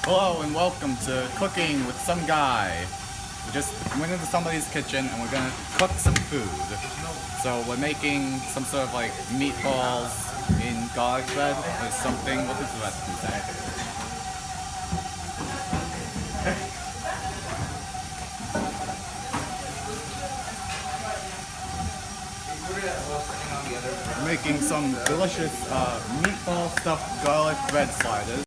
Hello and welcome to Cooking with Some Guy. We just went into somebody's kitchen and we're gonna cook some food. So we're making some sort of like meatballs in garlic bread or something. What does the recipe say? We're making some delicious meatball stuffed garlic bread sliders.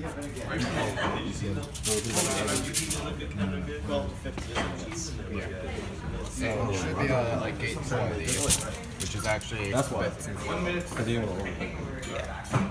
So it should be like 820, which is actually That's why. a bit too slow. Because you don't want to